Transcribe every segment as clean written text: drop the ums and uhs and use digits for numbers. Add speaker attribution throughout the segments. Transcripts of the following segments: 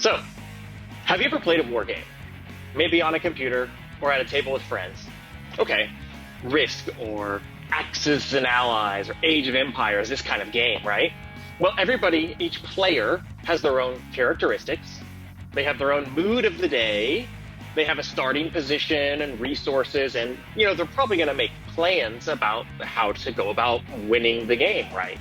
Speaker 1: So, have you ever played a war game? Maybe on a computer or at a table with friends. Okay, Risk or Axis and Allies or Age of Empires, this kind of game, right? Well, everybody, each player has their own characteristics. They have their own mood of the day. They have a starting position and resources, and they're probably going to make plans about how to go about winning the game, right?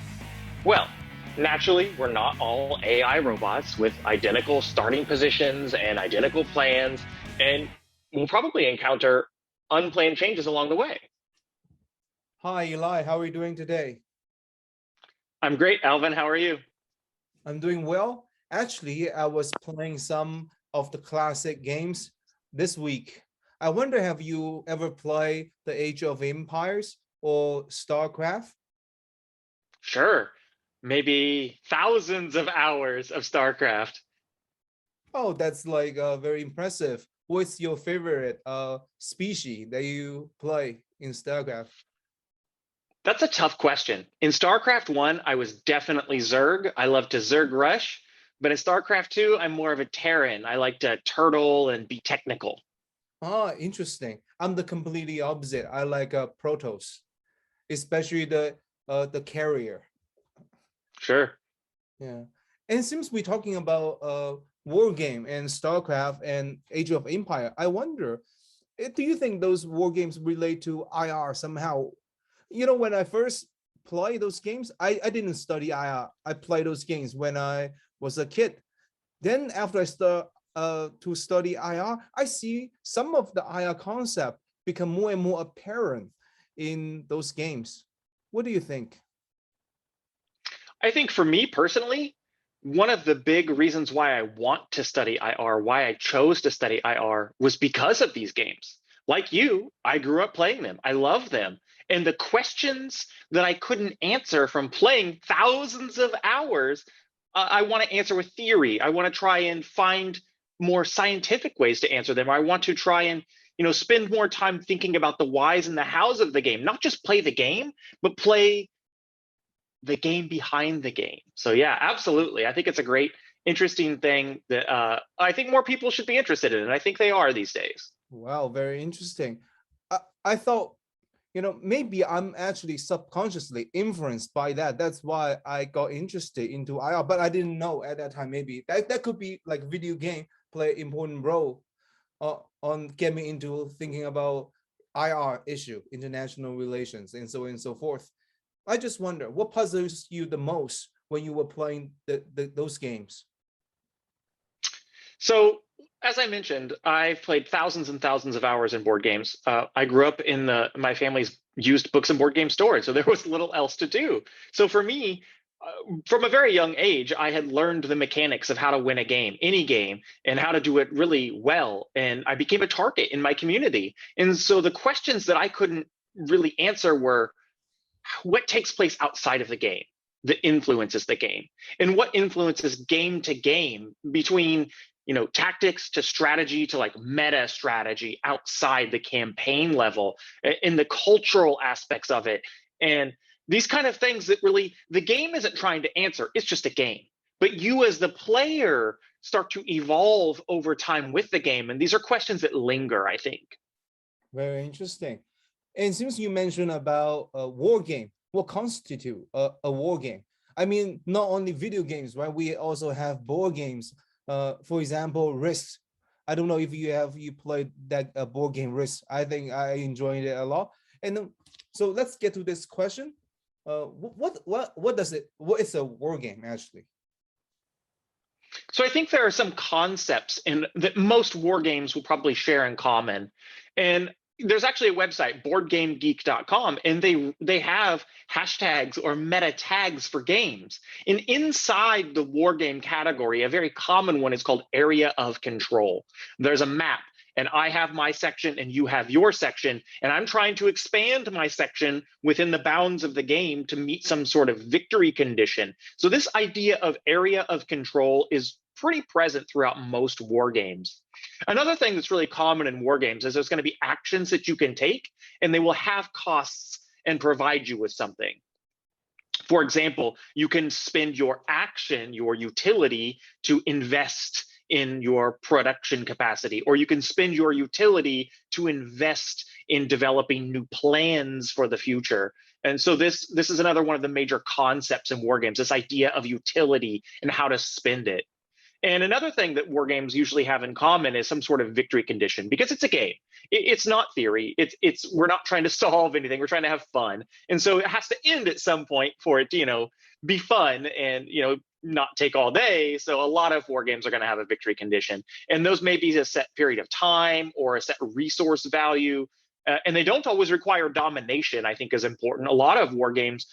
Speaker 1: Well, naturally, we're not all AI robots with identical starting positions and identical plans, and we'll probably encounter unplanned changes along the way.
Speaker 2: Hi, Eli. How are you doing today?
Speaker 1: I'm great, Alvin. How are you?
Speaker 2: I'm doing well. Actually, I was playing some of the classic games this week. I wonder, have you ever played the Age of Empires or StarCraft?
Speaker 1: Sure. Maybe thousands of hours of StarCraft.
Speaker 2: Oh, that's like very impressive. What's your favorite species that you play in StarCraft?
Speaker 1: That's a tough question. In StarCraft 1, I was definitely Zerg. I love to Zerg rush. But in StarCraft 2, I'm more of a Terran. I like to turtle and be technical.
Speaker 2: Ah, interesting. I'm the completely opposite. I like Protoss, especially the carrier.
Speaker 1: Sure.
Speaker 2: Yeah. And since we're talking about war game and StarCraft and Age of Empire, I wonder, do you think those war games relate to IR somehow? When I first played those games, I didn't study IR. I played those games when I was a kid. Then after I start to study IR, I see some of the IR concept become more and more apparent in those games. What do you think?
Speaker 1: I think for me personally, one of the big reasons why I want to study IR, why I chose to study IR, was because of these games. Like you, I grew up playing them. I love them. And the questions that I couldn't answer from playing thousands of hours, I want to answer with theory. I want to try and find more scientific ways to answer them. I want to try and spend more time thinking about the whys and the hows of the game, not just play the game, but play the game behind the game. So yeah, absolutely. I think it's a great, interesting thing that I think more people should be interested in, and I think they are these days.
Speaker 2: Wow, very interesting. I thought, maybe I'm actually subconsciously influenced by that. That's why I got interested into IR, but I didn't know at that time. Maybe that could be like video game play important role on getting me into thinking about IR issue, international relations, and so on and so forth. I just wonder what puzzles you the most when you were playing those games.
Speaker 1: So as I mentioned, I've played thousands and thousands of hours in board games. I grew up in my family's used books and board game store, so there was little else to do. So for me, from a very young age, I had learned the mechanics of how to win a game, any game, and how to do it really well. And I became a target in my community. And so the questions that I couldn't really answer were, what takes place outside of the game that influences the game, and what influences game to game between tactics to strategy to like meta strategy outside the campaign level, in the cultural aspects of it, and these kind of things that really the game isn't trying to answer. It's just a game, but you as the player start to evolve over time with the game, and these are questions that linger, I think.
Speaker 2: Very interesting. And since you mentioned about a war game, what constitute a war game? I mean, not only video games, right? We also have board games. For example, Risk. I don't know if you played that board game Risk. I think I enjoyed it a lot. And so let's get to this question. What does it? What is a war game actually?
Speaker 1: So I think there are some concepts in that most war games will probably share in common. And there's actually a website, boardgamegeek.com, and they have hashtags or meta tags for games. And inside the war game category, a very common one is called area of control. There's a map, and I have my section and you have your section, and I'm trying to expand my section within the bounds of the game to meet some sort of victory condition. So this idea of area of control is pretty present throughout most war games. Another thing that's really common in war games is there's going to be actions that you can take, and they will have costs and provide you with something. For example, you can spend your action, your utility, to invest in your production capacity, or you can spend your utility to invest in developing new plans for the future. And so this is another one of the major concepts in war games, this idea of utility and how to spend it. And another thing that war games usually have in common is some sort of victory condition, because it's a game. It's not theory. It's we're not trying to solve anything. We're trying to have fun, and so it has to end at some point for it to be fun and not take all day. So a lot of war games are going to have a victory condition, and those may be a set period of time or a set resource value. And they don't always require domination, I think is important. A lot of war games,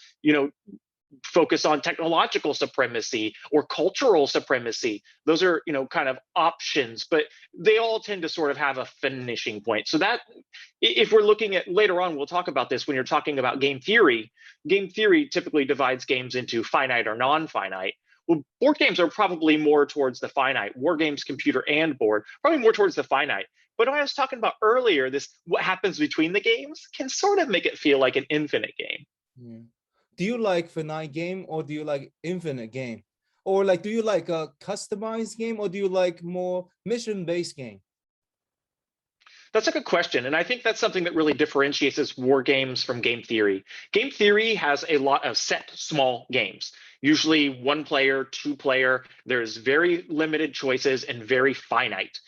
Speaker 1: focus on technological supremacy or cultural supremacy. Those are, kind of options, but they all tend to sort of have a finishing point. So that, if we're looking at later on, we'll talk about this when you're talking about game theory. Game theory typically divides games into finite or non-finite. Well, board games are probably more towards the finite. War games, computer and board, probably more towards the finite. But when I was talking about earlier, this what happens between the games can sort of make it feel like an infinite game.
Speaker 2: Yeah. Do you like finite game or do you like infinite game? Or like, do you like a customized game or do you like more mission-based game?
Speaker 1: That's a good question. And I think that's something that really differentiates war games from game theory. Game theory has a lot of set small games, usually one player, two player. There's very limited choices and very finite.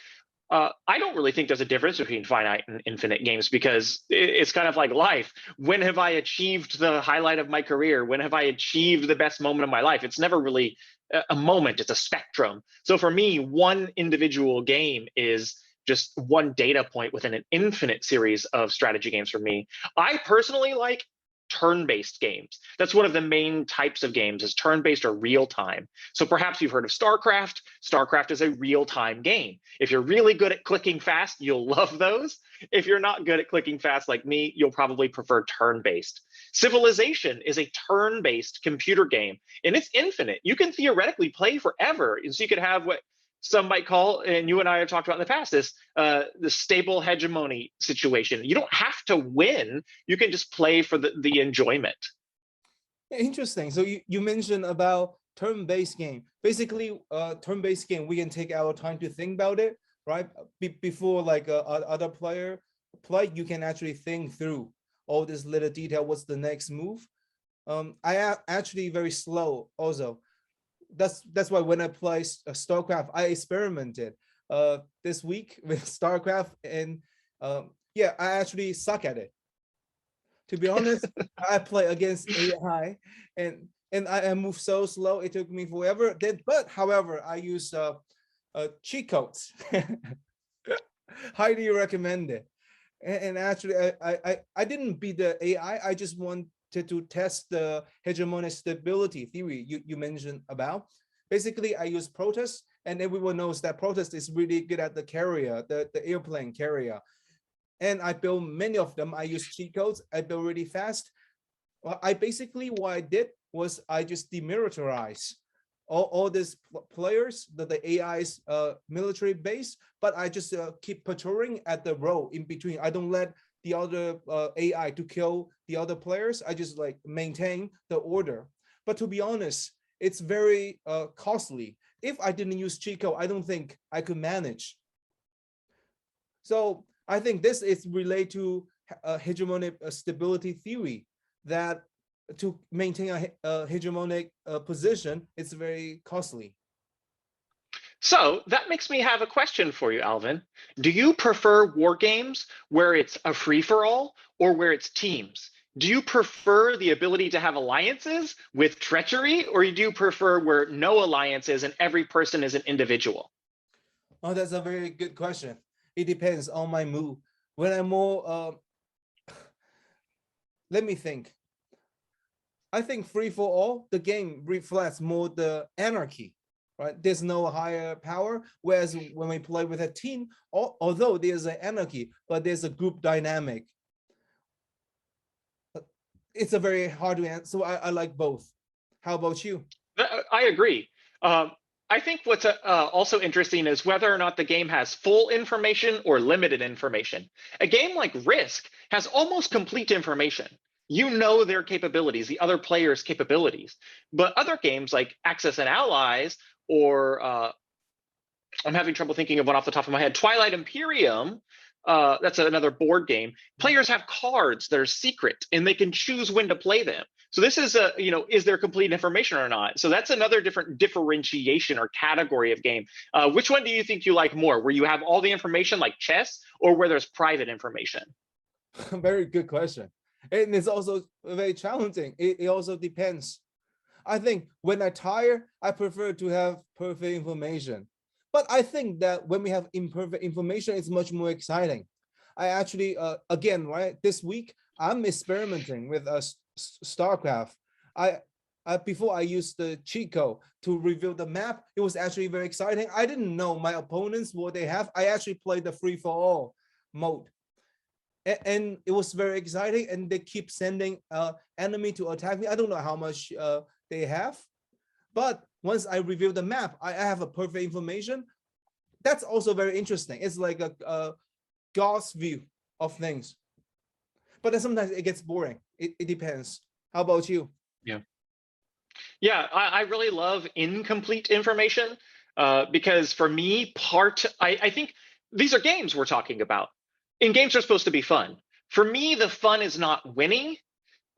Speaker 1: I don't really think there's a difference between finite and infinite games, because it's kind of like life. When have I achieved the highlight of my career? When have I achieved the best moment of my life? It's never really a moment, it's a spectrum. So for me, one individual game is just one data point within an infinite series of strategy games for me. I personally like turn-based games. That's one of the main types of games, is turn-based or real-time. So perhaps you've heard of StarCraft. StarCraft is a real-time game. If you're really good at clicking fast, you'll love those. If you're not good at clicking fast like me, you'll probably prefer turn-based. Civilization is a turn-based computer game, and it's infinite. You can theoretically play forever. And so you could have what some might call, and you and I have talked about in the past, this the stable hegemony situation. You don't have to win. You can just play for the enjoyment.
Speaker 2: Interesting. So you mentioned about turn-based game. Basically, turn-based game, we can take our time to think about it, right? Before like other player play, you can actually think through all this little detail. What's the next move? I am actually very slow also. That's why when I play StarCraft, I experimented this week with StarCraft, and yeah, I actually suck at it. To be honest, I play against AI, and I move so slow. It took me forever. But however, I use cheat codes. Highly recommend it. And actually, I didn't beat the AI. I just wanted to test the hegemonic stability theory you mentioned about. Basically, I use Protest, and everyone knows that Protest is really good at the carrier, the airplane carrier. And I built many of them. I use cheat codes. I built really fast. Well, what I did was I just demilitarize all these players, the AI's military base, but I just keep patrolling at the row in between. I don't let the other AI to kill the other players. I just like maintain the order. But to be honest, it's very costly. If I didn't use cheat code, I don't think I could manage. So I think this is related to hegemonic stability theory, that to maintain a hegemonic position, it's very costly.
Speaker 1: So that makes me have a question for you, Alvin. Do you prefer war games where it's a free-for-all or where it's teams? Do you prefer the ability to have alliances with treachery, or do you prefer where no alliances and every person is an individual?
Speaker 2: Oh, that's a very good question. It depends on my mood. When I'm more, let me think. I think free for all, the game reflects more the anarchy, right? There's no higher power. Whereas when we play with a team, although there's an anarchy, but there's a group dynamic. It's a very hard to answer. So I like both. How about you?
Speaker 1: I agree. I think what's also interesting is whether or not the game has full information or limited information. A game like Risk has almost complete information. You know their capabilities, the other player's capabilities. But other games like Axis and Allies or I'm having trouble thinking of one off the top of my head. Twilight Imperium. That's another board game. Players have cards that are secret, and they can choose when to play them. So this is is there complete information or not? So that's another different differentiation or category of game. Which one do you think you like more? Where you have all the information like chess, or where there's private information?
Speaker 2: Very good question. And it's also very challenging. It also depends. I think when I tire, I prefer to have perfect information. But I think that when we have imperfect information, it's much more exciting. I actually, again, right, this week, I'm experimenting with StarCraft. I before I used the cheat code to reveal the map, it was actually very exciting. I didn't know my opponents, what they have. I actually played the free-for-all mode. And it was very exciting, and they keep sending enemy to attack me. I don't know how much they have, but once I reveal the map, I have a perfect information. That's also very interesting. It's like a God's view of things. But then sometimes it gets boring. It depends. How about you?
Speaker 1: Yeah. Yeah, I really love incomplete information because for me, I think these are games we're talking about. And games are supposed to be fun. For me, the fun is not winning.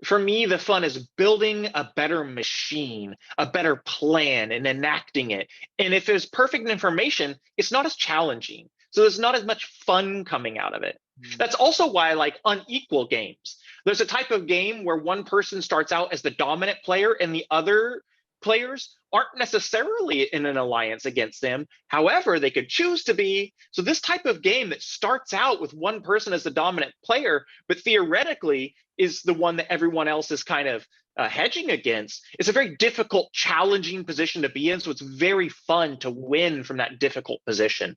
Speaker 1: For me, the fun is building a better machine, a better plan, and enacting it. And if there's perfect information, it's not as challenging. So there's not as much fun coming out of it. That's also why I like unequal games. There's a type of game where one person starts out as the dominant player and the other players aren't necessarily in an alliance against them. However, they could choose to be. So this type of game that starts out with one person as the dominant player, but theoretically is the one that everyone else is kind of hedging against, it's a very difficult, challenging position to be in. So it's very fun to win from that difficult position.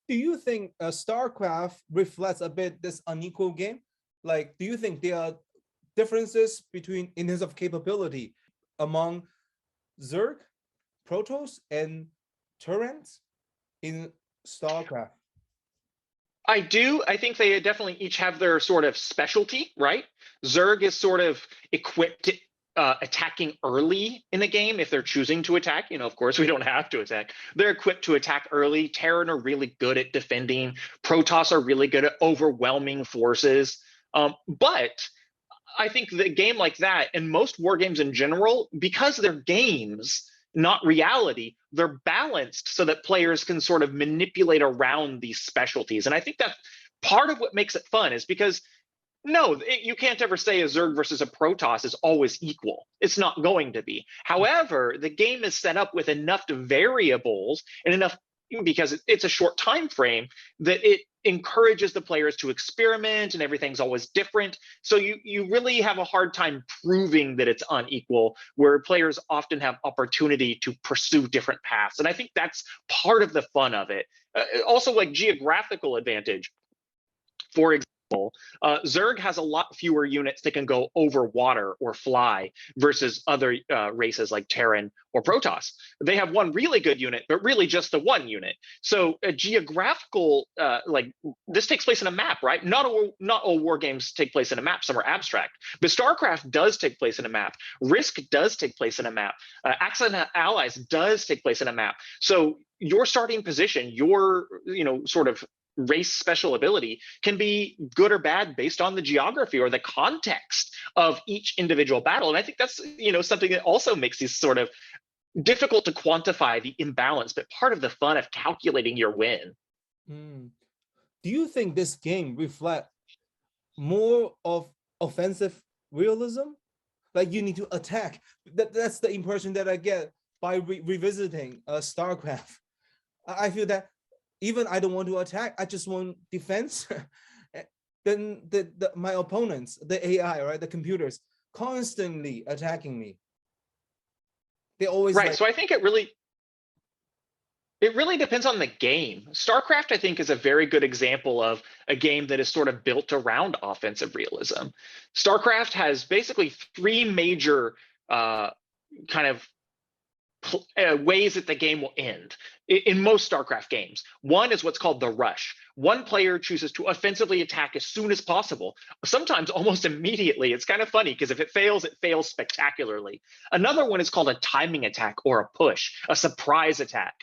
Speaker 2: Do you think StarCraft reflects a bit this unequal game? Like, do you think there are differences between in terms of capability among Zerg, Protoss, and Terrans in StarCraft?
Speaker 1: I do. I think they definitely each have their sort of specialty, right? Zerg is sort of equipped attacking early in a game if they're choosing to attack. Of course, we don't have to attack. They're equipped to attack early. Terran are really good at defending. Protoss are really good at overwhelming forces. But I think the game like that, and most war games in general, because they're games, not reality, they're balanced so that players can sort of manipulate around these specialties. And I think that's part of what makes it fun, is because no, you can't ever say a Zerg versus a Protoss is always equal. It's not going to be. However, the game is set up with enough variables and enough, because it's a short time frame, that it encourages the players to experiment, and everything's always different. So you really have a hard time proving that it's unequal, where players often have opportunity to pursue different paths. And I think that's part of the fun of it. Also, like geographical advantage. For example, Zerg has a lot fewer units that can go over water or fly versus other races like Terran or Protoss. They have one really good unit, but really just the one unit. So a geographical, like this takes place in a map, right? Not all war games take place in a map. Some are abstract, but StarCraft does take place in a map. Risk does take place in a map. Accident Allies does take place in a map. So your starting position, your sort of race special ability can be good or bad based on the geography or the context of each individual battle. And I think that's something that also makes these sort of difficult to quantify the imbalance, but part of the fun of calculating your win.
Speaker 2: Do you think this game reflects more of offensive realism? Like you need to attack. That's the impression that I get by revisiting StarCraft. I feel that even I don't want to attack, I just want defense. Then my opponents, the AI, right, the computers, constantly attacking me. They always
Speaker 1: right. So I think it really depends on the game. StarCraft, I think, is a very good example of a game that is sort of built around offensive realism. StarCraft has basically three major kind of ways that the game will end in most StarCraft games. One is what's called the rush. One player chooses to offensively attack as soon as possible, sometimes almost immediately. It's kind of funny because if it fails spectacularly. Another one is called a timing attack or a push, a surprise attack.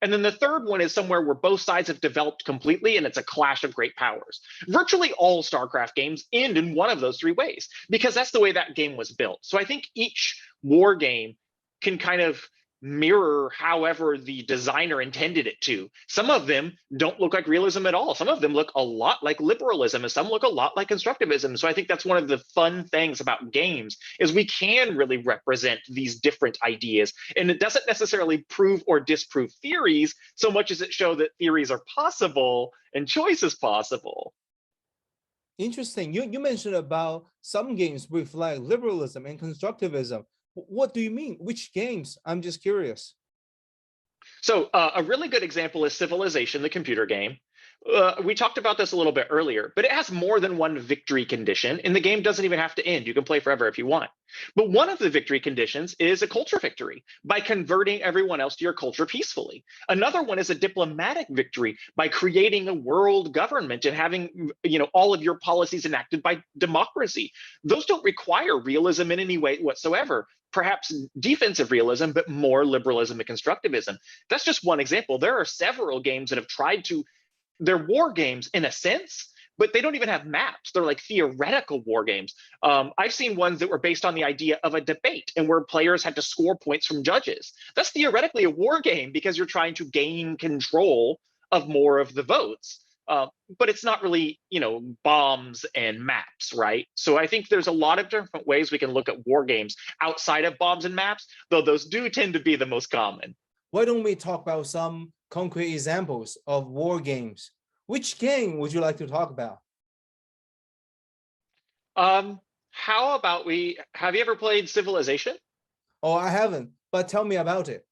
Speaker 1: And then the third one is somewhere where both sides have developed completely and it's a clash of great powers. Virtually all StarCraft games end in one of those three ways because that's the way that game was built. So I think each war game can kind of mirror however the designer intended it to. Some of them don't look like realism at all. Some of them look a lot like liberalism, and some look a lot like constructivism. So I think that's one of the fun things about games is we can really represent these different ideas. And it doesn't necessarily prove or disprove theories so much as it shows that theories are possible and choice is possible.
Speaker 2: Interesting. You mentioned about some games reflect liberalism and constructivism. What do you mean? Which games? I'm just curious.
Speaker 1: So a really good example is Civilization, the computer game. We talked about this a little bit earlier, but it has more than one victory condition, and the game doesn't even have to end. You can play forever if you want. But one of the victory conditions is a culture victory by converting everyone else to your culture peacefully. Another one is a diplomatic victory by creating a world government and having, all of your policies enacted by democracy. Those don't require realism in any way whatsoever. Perhaps defensive realism, but more liberalism and constructivism. That's just one example. There are several games that have tried to, they're war games in a sense, but they don't even have maps. They're like theoretical war games. I've seen ones that were based on the idea of a debate and where players had to score points from judges. That's theoretically a war game because you're trying to gain control of more of the votes. But it's not really, bombs and maps, right? So I think there's a lot of different ways we can look at war games outside of bombs and maps, though those do tend to be the most common.
Speaker 2: Why don't we talk about some concrete examples of war games? Which game would you like to talk about?
Speaker 1: How about have you ever played Civilization?
Speaker 2: Oh, I haven't, but tell me about it.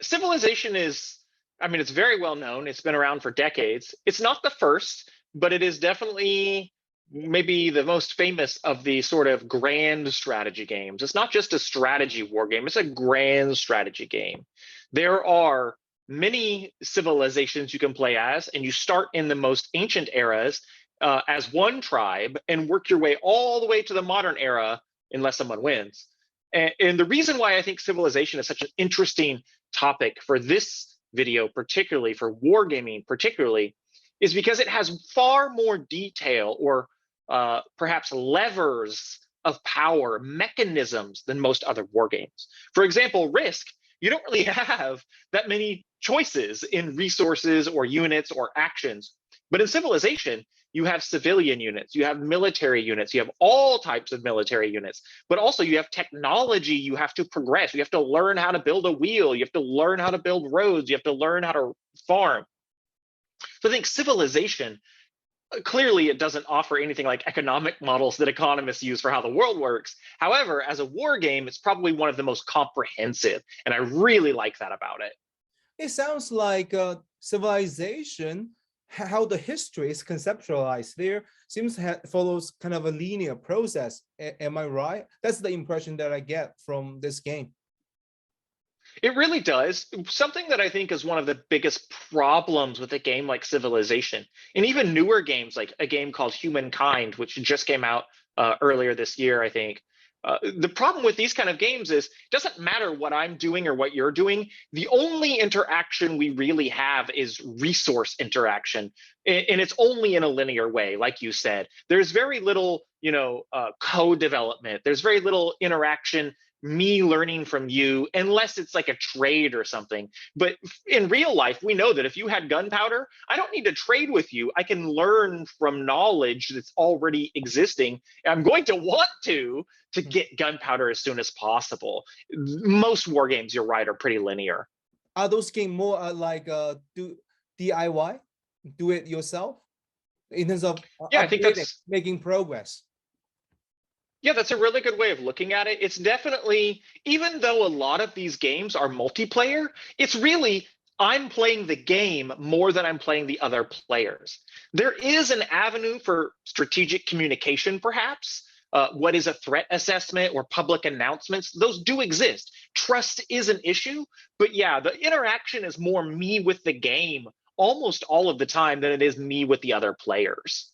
Speaker 1: Civilization is, it's very well known. It's been around for decades. It's not the first, but it is definitely maybe the most famous of the sort of grand strategy games. It's not just a strategy war game, it's a grand strategy game. There are many civilizations you can play as, and you start in the most ancient eras as one tribe and work your way all the way to the modern era unless someone wins. And the reason why I think civilization is such an interesting topic for this video, particularly for wargaming particularly, is because it has far more detail or perhaps levers of power, mechanisms than most other war games. For example, Risk, you don't really have that many choices in resources or units or actions. But in Civilization, you have civilian units, you have military units, you have all types of military units, but also you have technology you have to progress. You have to learn how to build a wheel, you have to learn how to build roads, you have to learn how to farm. So I think Civilization, clearly it doesn't offer anything like economic models that economists use for how the world works. However, as a war game, it's probably one of the most comprehensive, and I really like that about it.
Speaker 2: It sounds like Civilization, how the history is conceptualized there seems follows kind of a linear process. Am I right? That's the impression that I get from this game.
Speaker 1: It really does. Something that I think is one of the biggest problems with a game like Civilization, and even newer games like a game called Humankind, which just came out earlier this year, I think. The problem with these kind of games is it doesn't matter what I'm doing or what you're doing. The only interaction we really have is resource interaction, and it's only in a linear way, like you said. There's very little, co-development. There's very little interaction, me learning from you, unless it's like a trade or something. But in real life, we know that if you had gunpowder, I don't need to trade with you. I can learn from knowledge that's already existing. I'm going to want to get gunpowder as soon as possible. Most war games, you're right, are pretty linear.
Speaker 2: Are those games more like DIY, do it yourself, in terms of
Speaker 1: Yeah, I think that's
Speaker 2: making progress?
Speaker 1: Yeah, that's a really good way of looking at it. It's definitely, even though a lot of these games are multiplayer, it's really, I'm playing the game more than I'm playing the other players. There is an avenue for strategic communication, perhaps. What is a threat assessment or public announcements? Those do exist. Trust is an issue, but yeah, the interaction is more me with the game almost all of the time than it is me with the other players.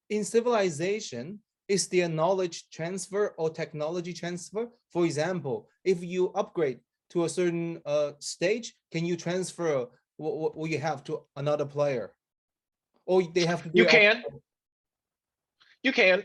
Speaker 2: In Civilization, is there knowledge transfer or technology transfer? For example, if you upgrade to a certain stage, can you transfer what you have to another player, or they have to do
Speaker 1: You
Speaker 2: it all?
Speaker 1: can. You can,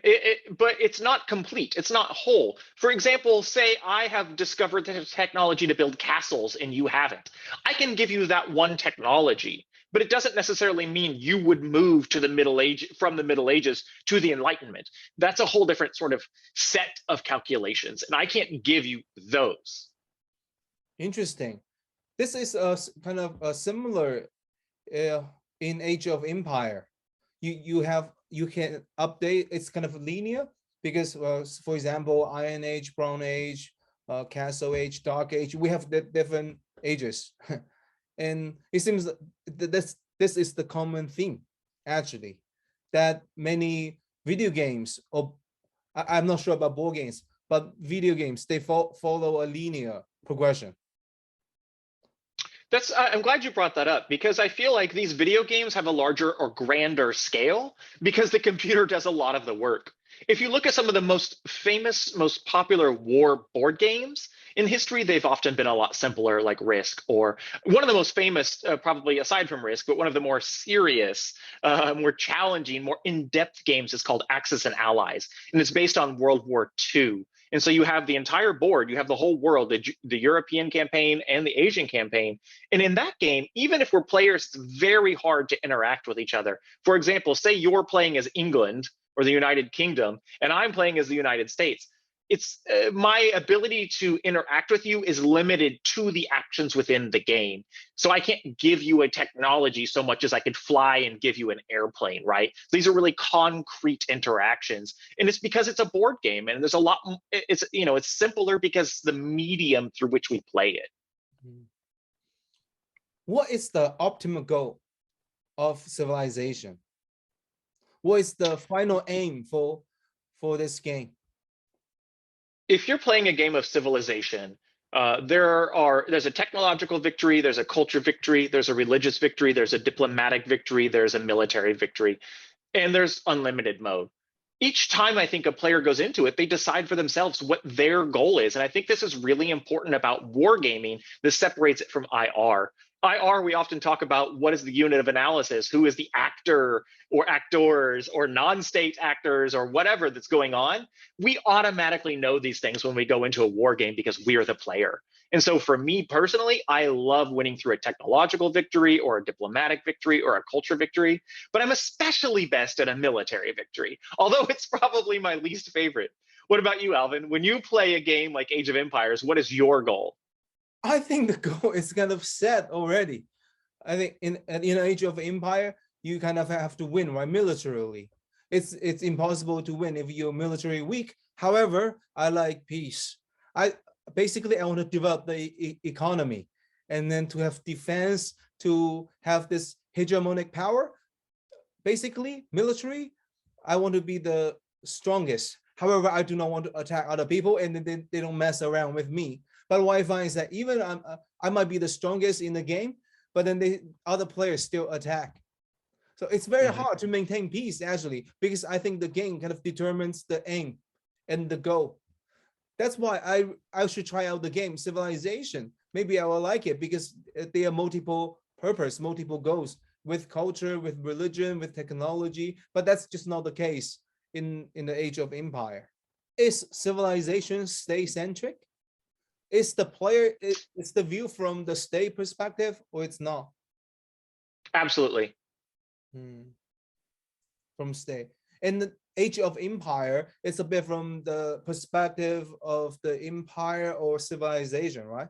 Speaker 1: but it's not complete. It's not whole. For example, say I have discovered the technology to build castles and you haven't. I can give you that one technology, but it doesn't necessarily mean you would move to the Middle Age from the Middle Ages to the Enlightenment. That's a whole different sort of set of calculations, and I can't give you those.
Speaker 2: Interesting. This is a kind of a similar in Age of Empire. You can update. It's kind of linear because, for example, Iron Age, Bronze Age, Castle Age, Dark Age. We have different ages, and it seems that this is the common theme, actually, that many video games, or I'm not sure about board games, but video games, they follow a linear progression.
Speaker 1: I'm glad you brought that up because I feel like these video games have a larger or grander scale because the computer does a lot of the work. If you look at some of the most famous, most popular war board games in history, they've often been a lot simpler, like Risk, or one of the most famous, probably aside from Risk, but one of the more serious, more challenging, more in-depth games is called Axis and Allies, and it's based on World War II. And so you have the entire board, you have the whole world, the European campaign and the Asian campaign. And in that game, even if we're players, it's very hard to interact with each other. For example, say you're playing as England or the United Kingdom, and I'm playing as the United States. It's my ability to interact with you is limited to the actions within the game. So I can't give you a technology so much as I could fly and give you an airplane, right? These are really concrete interactions, and it's because it's a board game, and there's a lot. It's simpler because the medium through which we play it.
Speaker 2: What is the optimal goal of civilization? What is the final aim for this game?
Speaker 1: If you're playing a game of civilization, there's a technological victory, there's a culture victory, there's a religious victory, there's a diplomatic victory, there's a military victory, and there's unlimited mode. Each time I think a player goes into it, they decide for themselves what their goal is. And I think this is really important about wargaming. This separates it from IR. IR, we often talk about what is the unit of analysis, who is the actor or actors or non-state actors or whatever that's going on. We automatically know these things when we go into a war game because we're the player. And so for me personally, I love winning through a technological victory or a diplomatic victory or a culture victory, but I'm especially best at a military victory, although it's probably my least favorite. What about you, Alvin? When you play a game like Age of Empires, what is your goal?
Speaker 2: I think the goal is kind of set already. I think in Age of Empire, you kind of have to win, right? Militarily. It's impossible to win if you're military weak. However, I like peace. I want to develop the economy and then to have defense, to have this hegemonic power. Basically, military, I want to be the strongest. However, I do not want to attack other people and then they don't mess around with me. But what I find is that even I might be the strongest in the game, but then other players still attack. So it's very hard to maintain peace, actually, because I think the game kind of determines the aim and the goal. That's why I should try out the game Civilization. Maybe I will like it because they are multiple purpose, multiple goals with culture, with religion, with technology. But that's just not the case in the Age of Empire. Is Civilization state-centric? Is the player, is the view from the state perspective, or it's not?
Speaker 1: Absolutely.
Speaker 2: From state. And the Age of Empire, it's a bit from the perspective of the empire or civilization, right?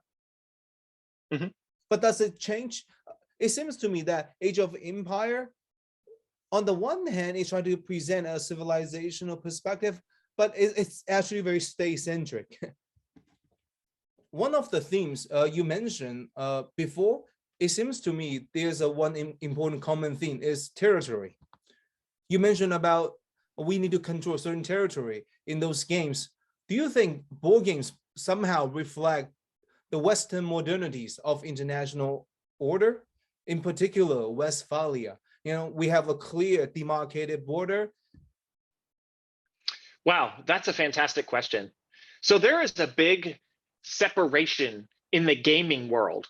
Speaker 2: But does it change? It seems to me that Age of Empire, on the one hand, it's trying to present a civilizational perspective, but it's actually very state-centric. One of the themes you mentioned before, it seems to me there's one important common theme is territory. You mentioned about we need to control certain territory in those games. Do you think board games somehow reflect the Western modernities of international order? In particular, Westphalia. We have a clear demarcated border.
Speaker 1: Wow, that's a fantastic question. So there is a big separation in the gaming world,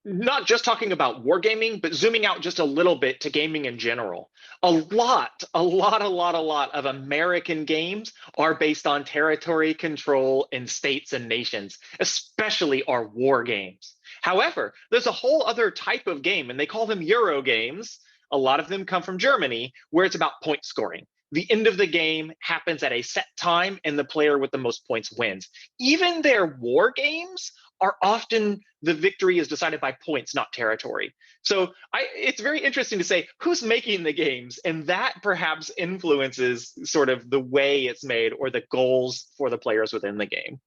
Speaker 1: not just talking about wargaming, but zooming out just a little bit to gaming in general. A lot of American games are based on territory control in states and nations, especially our war games. However, there's a whole other type of game, and they call them Eurogames. A lot of them come from Germany, where it's about point scoring. The end of the game happens at a set time, and the player with the most points wins. Even their war games are often the victory is decided by points, not territory. So it's very interesting to say who's making the games, and that perhaps influences sort of the way it's made or the goals for the players within the game.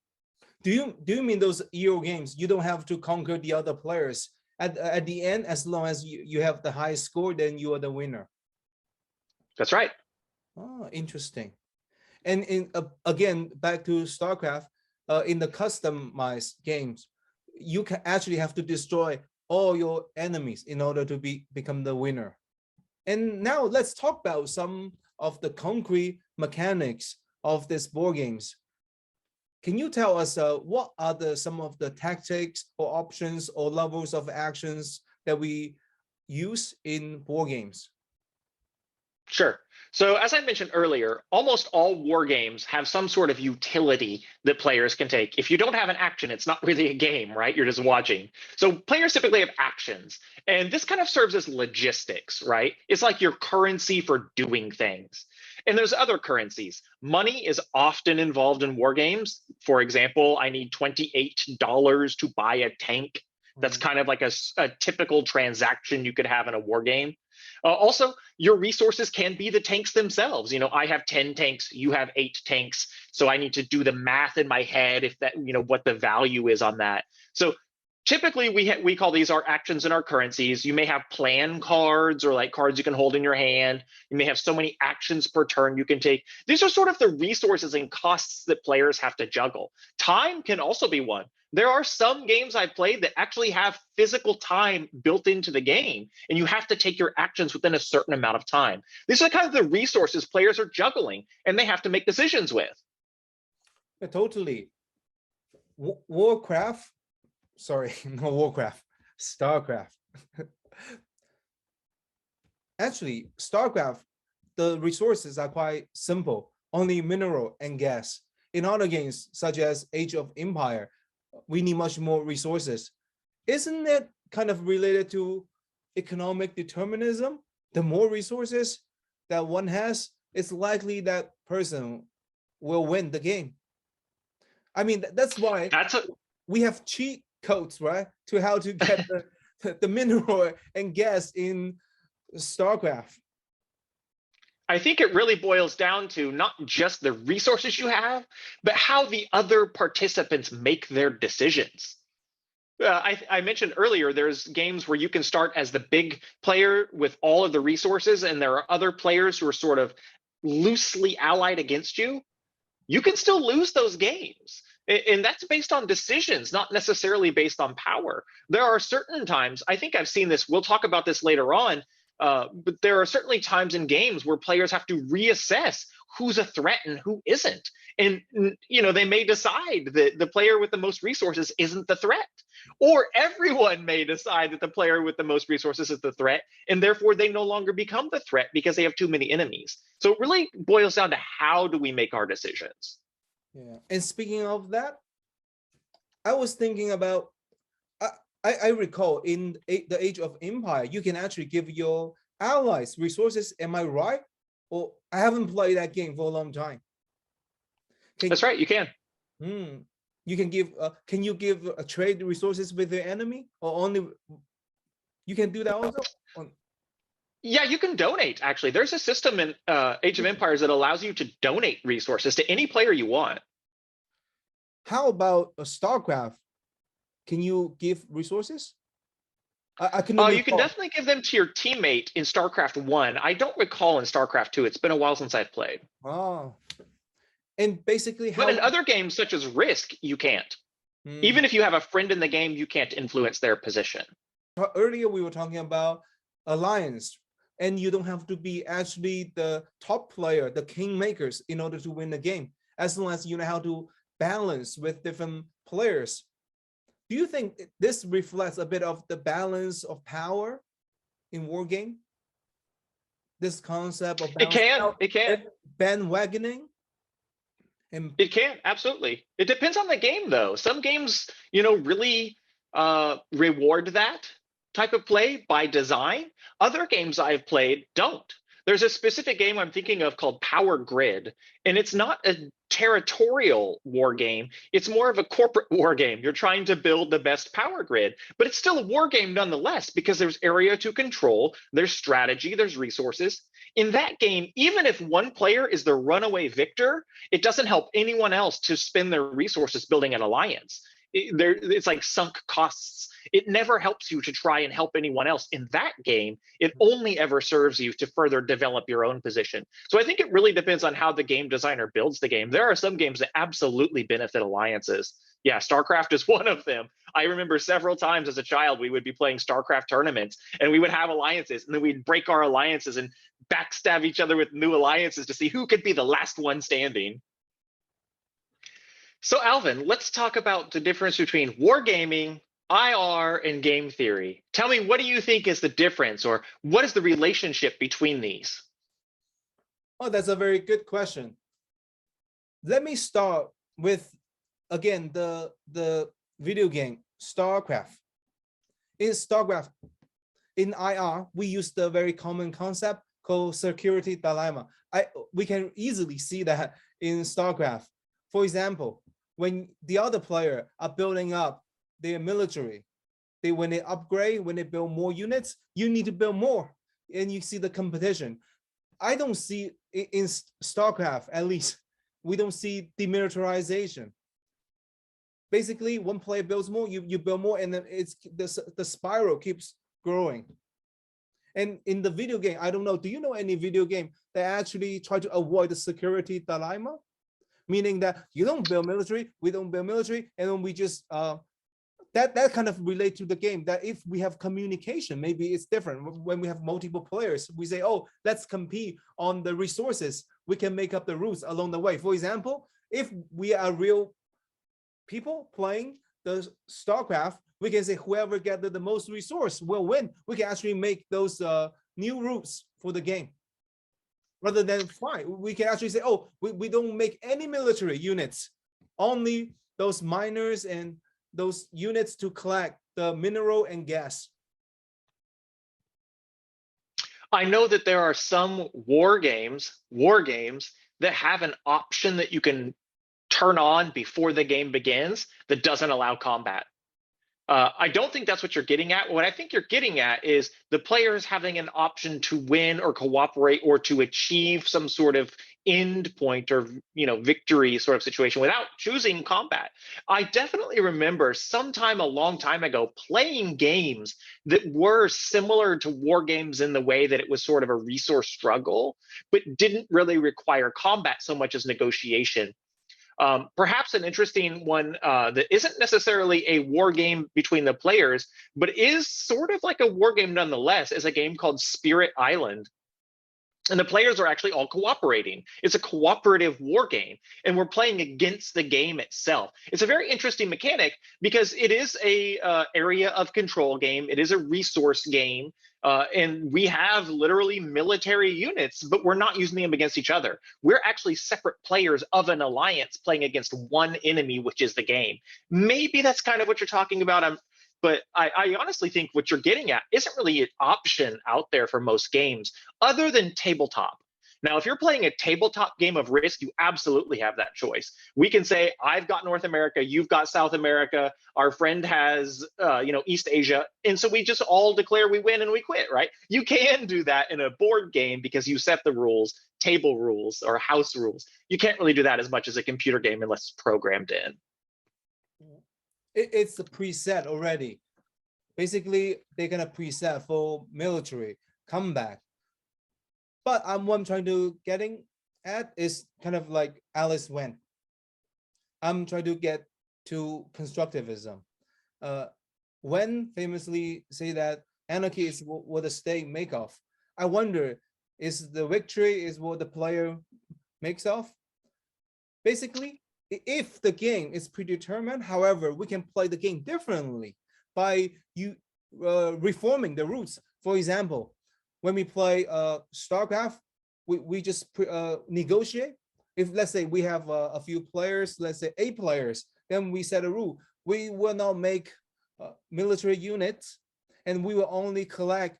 Speaker 2: Do you mean those Euro games? You don't have to conquer the other players at the end, as long as you have the highest score, then you are the winner.
Speaker 1: That's right.
Speaker 2: Oh, interesting. And again, back to StarCraft, in the customized games, you can actually have to destroy all your enemies in order to become the winner. And now let's talk about some of the concrete mechanics of these board games. Can you tell us what are some of the tactics or options or levels of actions that we use in board games?
Speaker 1: Sure. So as I mentioned earlier, almost all war games have some sort of utility that players can take. If you don't have an action, it's not really a game, right? You're just watching. So players typically have actions, and this kind of serves as logistics, right? It's like your currency for doing things. And there's other currencies. Money is often involved in war games. For example, I need $28 to buy a tank. That's kind of like a typical transaction you could have in a war game. Also, your resources can be the tanks themselves. I have 10 tanks, you have 8 tanks, so I need to do the math in my head if that, what the value is on that. So typically we call these our actions and our currencies. You may have plan cards or like cards you can hold in your hand. You may have so many actions per turn you can take. These are sort of the resources and costs that players have to juggle. Time can also be one. There are some games I've played that actually have physical time built into the game, and you have to take your actions within a certain amount of time. These are kind of the resources players are juggling, and they have to make decisions with.
Speaker 2: Yeah, totally. Warcraft, sorry, no Warcraft, StarCraft. Actually, StarCraft, the resources are quite simple, only mineral and gas. In other games, such as Age of Empire, we need much more resources. Isn't it kind of related to economic determinism? The more resources that one has, it's likely that person will win the game. I mean, that's why we have cheat codes, right? To how to get the mineral and gas in StarCraft.
Speaker 1: I think it really boils down to not just the resources you have, but how the other participants make their decisions. I mentioned earlier, there's games where you can start as the big player with all of the resources, and there are other players who are sort of loosely allied against you. You can still lose those games. And that's based on decisions, not necessarily based on power. There are certain times, I think I've seen this, we'll talk about this later on, but there are certainly times in games where players have to reassess who's a threat and who isn't. And they may decide that the player with the most resources isn't the threat. Or everyone may decide that the player with the most resources is the threat, and therefore they no longer become the threat because they have too many enemies. So it really boils down to how do we make our decisions.
Speaker 2: Yeah. And speaking of that, I was thinking about, I recall in the Age of Empire, you can actually give your allies resources. Am I right? Or I haven't played that game for a long time.
Speaker 1: That's right, you can.
Speaker 2: You can give, can you give trade resources with the enemy, or only, you can do that also?
Speaker 1: Yeah, you can donate, actually. There's a system in Age of Empires that allows you to donate resources to any player you want.
Speaker 2: How about StarCraft? Can you give resources? I can.
Speaker 1: You can definitely give them to your teammate in StarCraft 1. I don't recall in StarCraft 2. It's been a while since I've played.
Speaker 2: Oh. And basically,
Speaker 1: but in other games such as Risk, you can't. Even if you have a friend in the game, you can't influence their position.
Speaker 2: Earlier, we were talking about alliance, and you don't have to be actually the top player, the kingmakers, in order to win the game, as long as you know how to balance with different players. Do you think this reflects a bit of the balance of power in war game? This concept of
Speaker 1: It
Speaker 2: balance,
Speaker 1: can. It can.
Speaker 2: bandwagoning, and
Speaker 1: It can, absolutely. It depends on the game, though. Some games, really reward that type of play by design. Other games I've played don't. There's a specific game I'm thinking of called Power Grid, and it's not a territorial war game. It's more of a corporate war game. You're trying to build the best power grid, but it's still a war game nonetheless because there's area to control, there's strategy, there's resources. In that game, even if one player is the runaway victor, it doesn't help anyone else to spend their resources building an alliance. It's like sunk costs. It never helps you to try and help anyone else in that game. It only ever serves you to further develop your own position. So I think it really depends on how the game designer builds the game. There are some games that absolutely benefit alliances. Yeah, StarCraft is one of them. I remember several times as a child, we would be playing StarCraft tournaments and we would have alliances, and then we'd break our alliances and backstab each other with new alliances to see who could be the last one standing. So Alvin, let's talk about the difference between wargaming, IR, and game theory. Tell me, what do you think is the difference, or what is the relationship between these?
Speaker 2: Oh, that's a very good question. Let me start with, again, the video game StarCraft. In StarCraft, in IR, we use the very common concept called security dilemma. We can easily see that in StarCraft. For example, when the other player are building up their military, when they upgrade, when they build more units, you need to build more, and you see the competition. I don't see in StarCraft, at least, we don't see demilitarization. Basically, one player builds more, you build more, and then it's the spiral keeps growing. And in the video game, I don't know, do you know any video game that actually try to avoid the security dilemma? Meaning that you don't build military, we don't build military, and then we just, that kind of relate to the game, that if we have communication, maybe it's different. When we have multiple players, we say, oh, let's compete on the resources. We can make up the rules along the way. For example, if we are real people playing the StarCraft, we can say whoever gathered the most resource will win. We can actually make those new rules for the game. Rather than fine, we can actually say, oh, we don't make any military units, only those miners and those units to collect the mineral and gas.
Speaker 1: I know that there are some war games that have an option that you can turn on before the game begins that doesn't allow combat. I don't think that's what you're getting at. What I think you're getting at is the players having an option to win or cooperate or to achieve some sort of end point or victory sort of situation without choosing combat. I definitely remember sometime a long time ago playing games that were similar to war games in the way that it was sort of a resource struggle, but didn't really require combat so much as negotiation. Perhaps an interesting one that isn't necessarily a war game between the players, but is sort of like a war game nonetheless, is a game called Spirit Island. And the players are actually all cooperating. It's a cooperative war game, and we're playing against the game itself. It's a very interesting mechanic because it is a area of control game. It is a resource game. And we have literally military units, but we're not using them against each other. We're actually separate players of an alliance playing against one enemy, which is the game. Maybe that's kind of what you're talking about. But I honestly think what you're getting at isn't really an option out there for most games other than tabletop. Now, if you're playing a tabletop game of Risk, you absolutely have that choice. We can say, I've got North America, you've got South America, our friend has, East Asia, and so we just all declare we win and we quit, right? You can do that in a board game because you set the rules, table rules or house rules. You can't really do that as much as a computer game unless it's programmed in.
Speaker 2: It's a preset already. Basically, they're gonna preset for military comeback. But what I'm trying to getting at is kind of like Alice went. I'm trying to get to constructivism. When famously say that anarchy is what the state make of. I wonder, is the victory is what the player makes of? Basically, if the game is predetermined, however, we can play the game differently by reforming the rules. For example, when we play StarCraft, we just negotiate. If let's say we have a few players, let's say 8 players, then we set a rule. We will not make military units, and we will only collect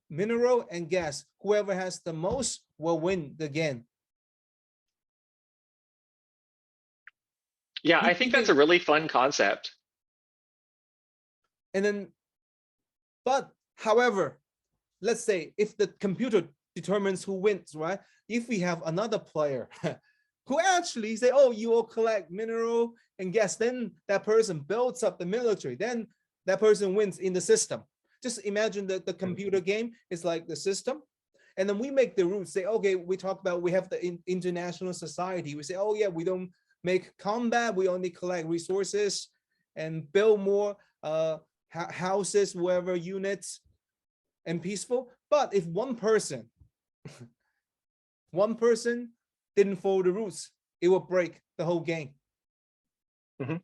Speaker 2: mineral and gas. Whoever has the most will win the game.
Speaker 1: Yeah, I think that's a really fun concept.
Speaker 2: And then, but however, let's say if the computer determines who wins, right? If we have another player who actually say, oh, you will collect mineral and gas, then that person builds up the military, then that person wins in the system. Just imagine that the computer game is like the system. And then we make the rules, say, okay, we talk about, we have the international society. We say, oh yeah, we don't make combat, we only collect resources and build more houses, whatever units, and peaceful. But if one person didn't follow the rules, it will break the whole game.
Speaker 1: Mm-hmm.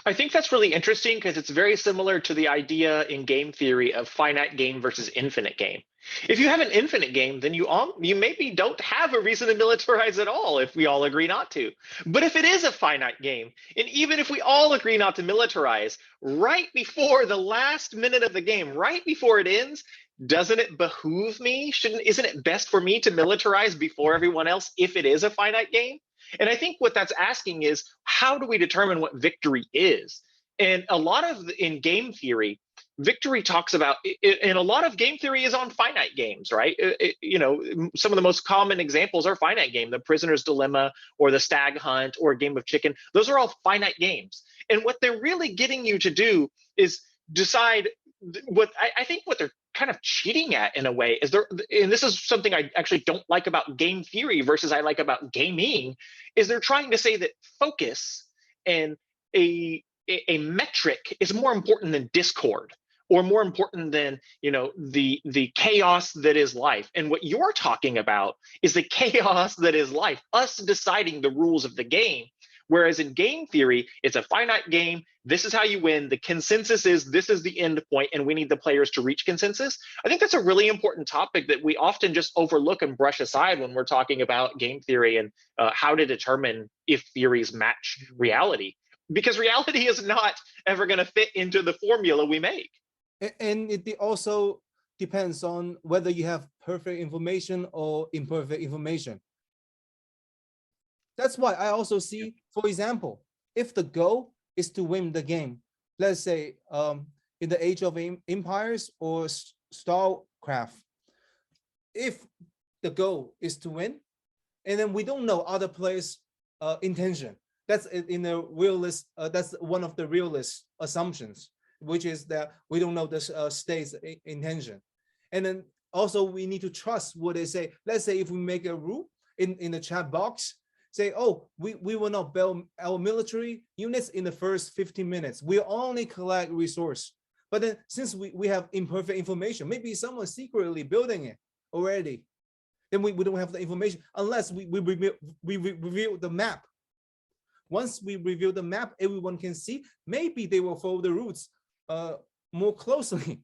Speaker 1: I think that's really interesting because it's very similar to the idea in game theory of finite game versus infinite game. If you have an infinite game, then you maybe don't have a reason to militarize at all if we all agree not to. But if it is a finite game, and even if we all agree not to militarize, right before the last minute of the game, right before it ends, doesn't it behoove me? Isn't it best for me to militarize before everyone else if it is a finite game? And I think what that's asking is, how do we determine what victory is? And a lot of in game theory, victory talks about, and a lot of game theory is on finite games, right? Some of the most common examples are finite game, the prisoner's dilemma or the stag hunt or a game of chicken. Those are all finite games. And what they're really getting you to do is decide what I think what they're kind of cheating at in a way is and this is something I actually don't like about game theory versus I like about gaming, is they're trying to say that focus and a metric is more important than discord, or more important than the chaos that is life. And what you're talking about is the chaos that is life, us deciding the rules of the game. Whereas in game theory, it's a finite game. This is how you win. The consensus is this is the end point, and we need the players to reach consensus. I think that's a really important topic that we often just overlook and brush aside when we're talking about game theory and how to determine if theories match reality. Because reality is not ever going to fit into the formula we make.
Speaker 2: And it also depends on whether you have perfect information or imperfect information. That's why I also see, for example, if the goal is to win the game, let's say in the Age of Empires or StarCraft, if the goal is to win, and then we don't know other players' intention, that's in the realist. That's one of the realist assumptions, which is that we don't know the state's intention, and then also we need to trust what they say. Let's say if we make a rule in the chat box, say, oh, we will not build our military units in the first 15 minutes. We only collect resource. But then since we have imperfect information, maybe someone's secretly building it already. Then we don't have the information unless we review the map. Once we review the map, everyone can see, maybe they will follow the routes more closely.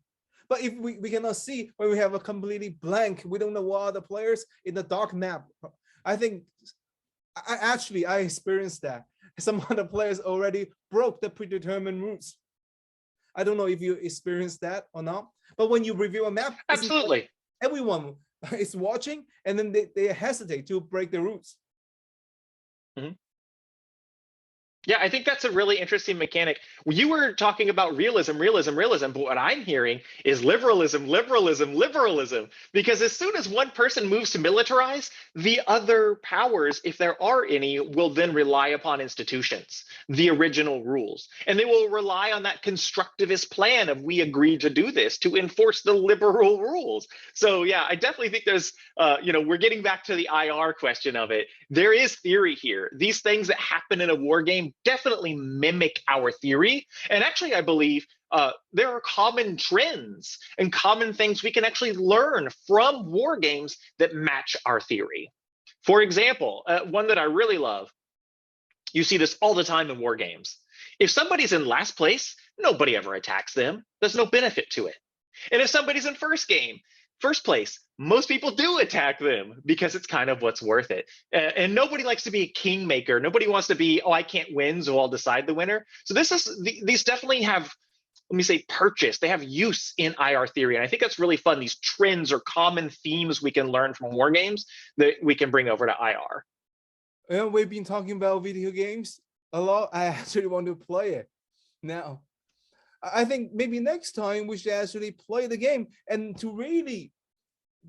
Speaker 2: But if we cannot see, when we have a completely blank, we don't know what are the players in the dark map. I think I experienced that. Some of the players already broke the predetermined routes. I don't know if you experienced that or not, but when you review a map,
Speaker 1: absolutely,
Speaker 2: everyone is watching, and then they hesitate to break the routes.
Speaker 1: Mm-hmm. Yeah, I think that's a really interesting mechanic. You were talking about realism, but what I'm hearing is liberalism. Because as soon as one person moves to militarize, the other powers, if there are any, will then rely upon institutions, the original rules. And they will rely on that constructivist plan of we agreed to do this to enforce the liberal rules. So yeah, I definitely think there's, we're getting back to the IR question of it. There is theory here. These things that happen in a war game definitely mimic our theory. And actually, I believe there are common trends and common things we can actually learn from war games that match our theory. For example, one that I really love You see this all the time in war games. If somebody's in last place, nobody ever attacks them. There's no benefit to it. And if somebody's in first place, most people do attack them because it's kind of what's worth it. And nobody likes to be a kingmaker. Nobody wants to be, oh, I can't win, so I'll decide the winner. So these definitely have, let me say, purchase. They have use in IR theory. And I think that's really fun. These trends or common themes we can learn from war games that we can bring over to IR.
Speaker 2: And we've been talking about video games a lot. I actually want to play it now. I think maybe next time we should actually play the game, and to really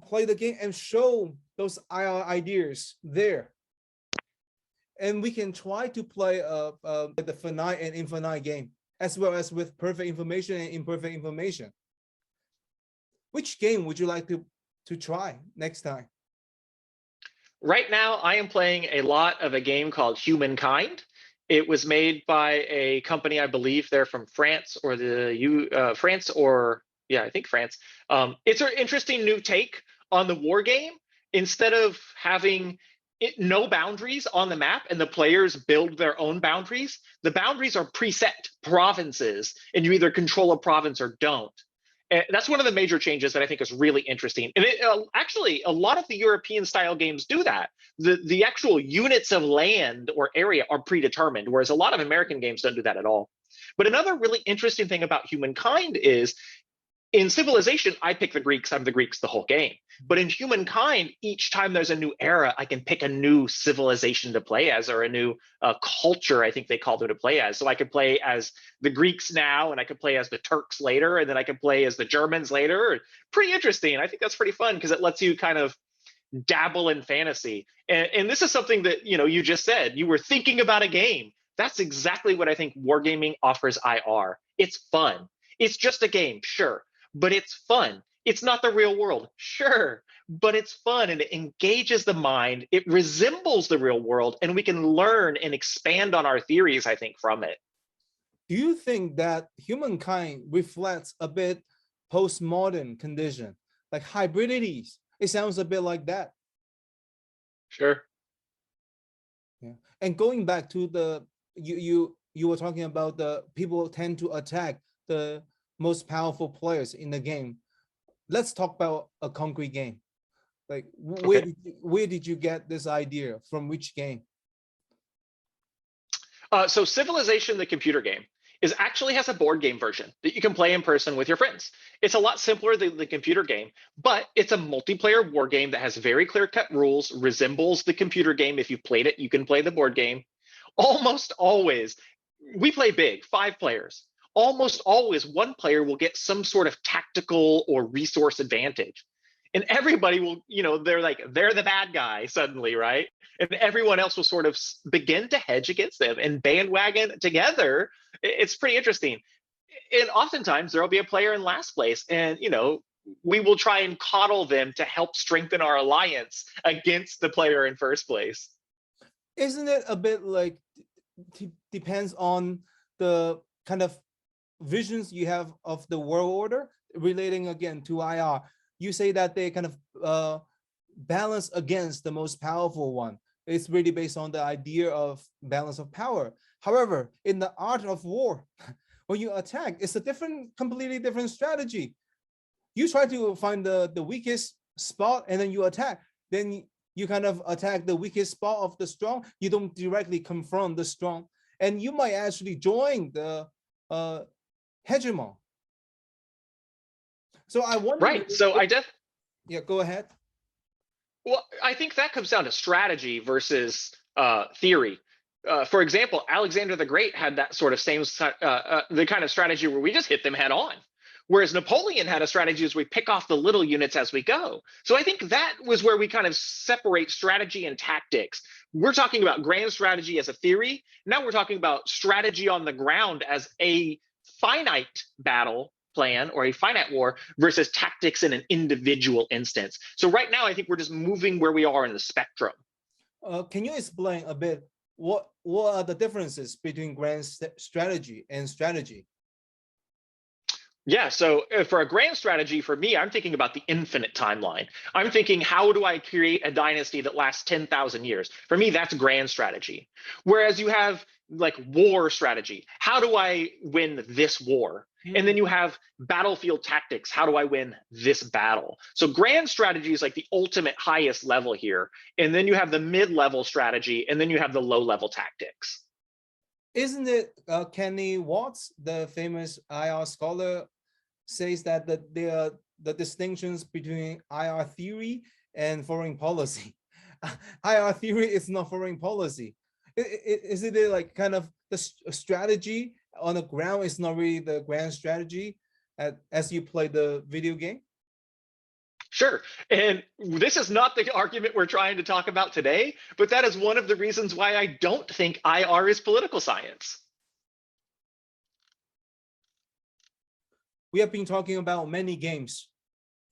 Speaker 2: play the game and show those IR ideas there. And we can try to play the finite and infinite game, as well as with perfect information and imperfect information. Which game would you like to try next time?
Speaker 1: Right now, I am playing a lot of a game called Humankind. It was made by a company, I believe they're from France or France, or yeah, I think France. It's an interesting new take on the war game. Instead of having no boundaries on the map and the players build their own boundaries, the boundaries are preset provinces, and you either control a province or don't. And that's one of the major changes that I think is really interesting. And actually, a lot of the European style games do that. The actual units of land or area are predetermined, whereas a lot of American games don't do that at all. But another really interesting thing about Humankind is, in Civilization, I pick the Greeks. I'm the Greeks the whole game. But in Humankind, each time there's a new era, I can pick a new civilization to play as, or a new culture, I think they called it, to play as. So I could play as the Greeks now, and I could play as the Turks later, and then I could play as the Germans later. Pretty interesting. I think that's pretty fun because it lets you kind of dabble in fantasy. And this is something that, you just said. You were thinking about a game. That's exactly what I think wargaming offers IR. It's fun. It's just a game, sure, but it's fun. It's not the real world, sure, but it's fun and it engages the mind. It resembles the real world, and we can learn and expand on our theories, I think, from it.
Speaker 2: Do you think that Humankind reflects a bit postmodern condition, like hybridities? It sounds a bit like that.
Speaker 1: Sure.
Speaker 2: Yeah. And going back to the, you were talking about the people tend to attack the most powerful players in the game. Let's talk about a concrete game. Like, where did you get this idea from? Which game?
Speaker 1: So Civilization, the computer game, actually has a board game version that you can play in person with your friends. It's a lot simpler than the computer game, but it's a multiplayer war game that has very clear-cut rules, resembles the computer game. If you've played it, you can play the board game. Almost always, we play big, 5 players. Almost always one player will get some sort of tactical or resource advantage. And everybody will, they're the bad guy suddenly, right? And everyone else will sort of begin to hedge against them and bandwagon together. It's pretty interesting. And oftentimes there'll be a player in last place, and, we will try and coddle them to help strengthen our alliance against the player in first place.
Speaker 2: Isn't it a bit like, depends on the kind of visions you have of the world order, relating again to IR? You say that they kind of balance against the most powerful one. It's really based on the idea of balance of power. However, in the art of war, when you attack, it's a completely different strategy. You try to find the weakest spot and then you attack. Then you kind of attack the weakest spot of the strong. You don't directly confront the strong. And you might actually join the hegemon. So I wonder.
Speaker 1: Right. So
Speaker 2: yeah, go ahead.
Speaker 1: Well, I think that comes down to strategy versus theory. For example, Alexander the Great had that sort of same the kind of strategy where we just hit them head on, whereas Napoleon had a strategy as we pick off the little units as we go. So I think that was where we kind of separate strategy and tactics. We're talking about grand strategy as a theory. Now we're talking about strategy on the ground as a finite battle plan or a finite war versus tactics in an individual instance. So right now, I think we're just moving where we are in the spectrum.
Speaker 2: Can you explain a bit what are the differences between grand strategy and strategy?
Speaker 1: Yeah, so for a grand strategy, for me, I'm thinking about the infinite timeline. I'm thinking, how do I create a dynasty that lasts 10,000 years? For me, that's grand strategy. Whereas you have like war strategy. How do I win this war? And then you have battlefield tactics. How do I win this battle? So grand strategy is like the ultimate highest level here. And then you have the mid-level strategy, and then you have the low-level tactics.
Speaker 2: Isn't it Kenny Watts, the famous IR scholar, says that the distinctions between IR theory and foreign policy. IR theory is not foreign policy. Is it like kind of the strategy on the ground is not really the grand strategy as you play the video game?
Speaker 1: Sure. And this is not the argument we're trying to talk about today, but that is one of the reasons why I don't think IR is political science.
Speaker 2: We have been talking about many games,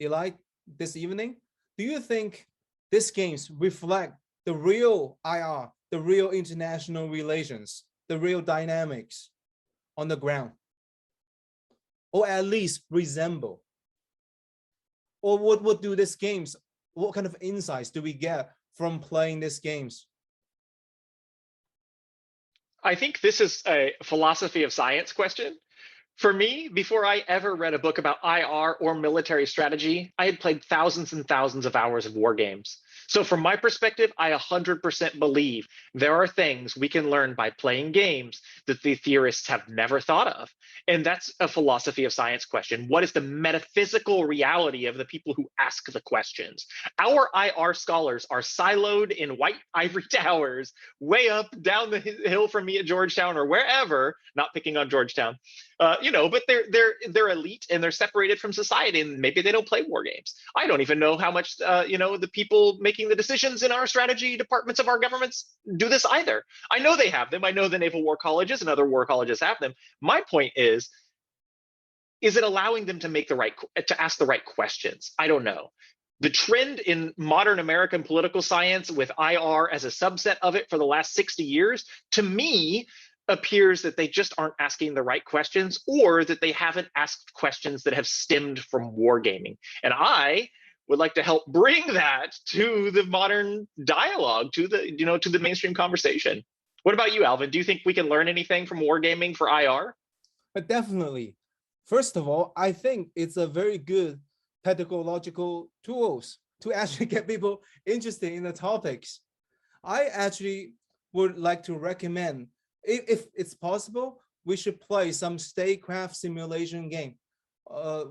Speaker 2: Eli, this evening. Do you think these games reflect the real IR, the real international relations, the real dynamics on the ground? Or at least resemble? Or what do these games, what kind of insights do we get from playing these games?
Speaker 1: I think this is a philosophy of science question. For me, before I ever read a book about IR or military strategy, I had played thousands and thousands of hours of war games. So from my perspective, I 100% believe there are things we can learn by playing games that the theorists have never thought of. And that's a philosophy of science question. What is the metaphysical reality of the people who ask the questions? Our IR scholars are siloed in white ivory towers way up down the hill from me at Georgetown or wherever, not picking on Georgetown. But they're elite and they're separated from society, and maybe they don't play war games. I don't even know how much the people making the decisions in our strategy departments of our governments do this either. I know they have them. I know the naval war colleges and other war colleges have them. My point is it allowing them to ask the right questions? I don't know. The trend in modern American political science with IR as a subset of it for the last 60 years, to me, appears that they just aren't asking the right questions, or that they haven't asked questions that have stemmed from wargaming. And I would like to help bring that to the modern dialogue, to the mainstream conversation. What about you, Alvin? Do you think we can learn anything from wargaming for IR?
Speaker 2: But definitely. First of all, I think it's a very good pedagogical tools to actually get people interested in the topics. I actually would like to recommend, if it's possible, we should play some statecraft simulation game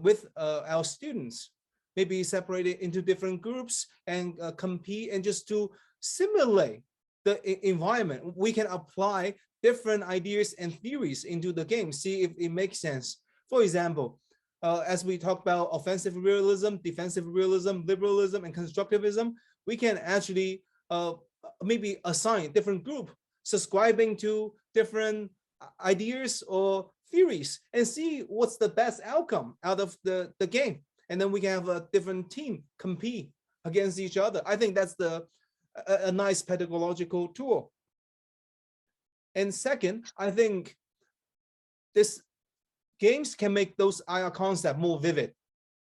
Speaker 2: with our students, maybe separated into different groups and compete, and just to simulate the environment. We can apply different ideas and theories into the game, see if it makes sense. For example, as we talk about offensive realism, defensive realism, liberalism, and constructivism, we can actually maybe assign different group subscribing to different ideas or theories and see what's the best outcome out of the game. And then we can have a different team compete against each other. I think that's a nice pedagogical tool. And second, I think this games can make those IR concepts more vivid.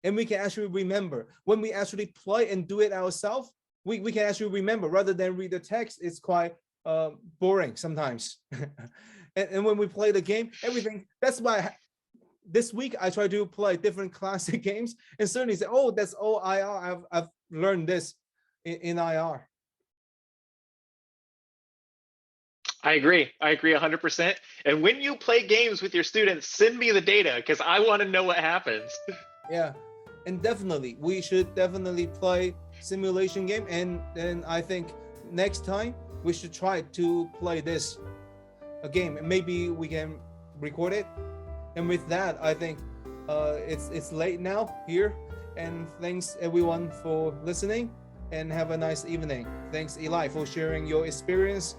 Speaker 2: And we can actually remember when we actually play and do it ourselves, we can actually remember rather than read the text. It's quite boring sometimes. and when we play the game, everything, that's why this week I try to play different classic games and certainly say, oh, that's all IR. I've learned this in IR.
Speaker 1: I agree 100%. And when you play games with your students, send me the data because I want to know what happens.
Speaker 2: Yeah, and definitely we should definitely play simulation game, and then I think next time we should try to play this a game, and maybe we can record it. And with that, I think it's late now here, and thanks everyone for listening, and have a nice evening. Thanks, Eli, for sharing your experience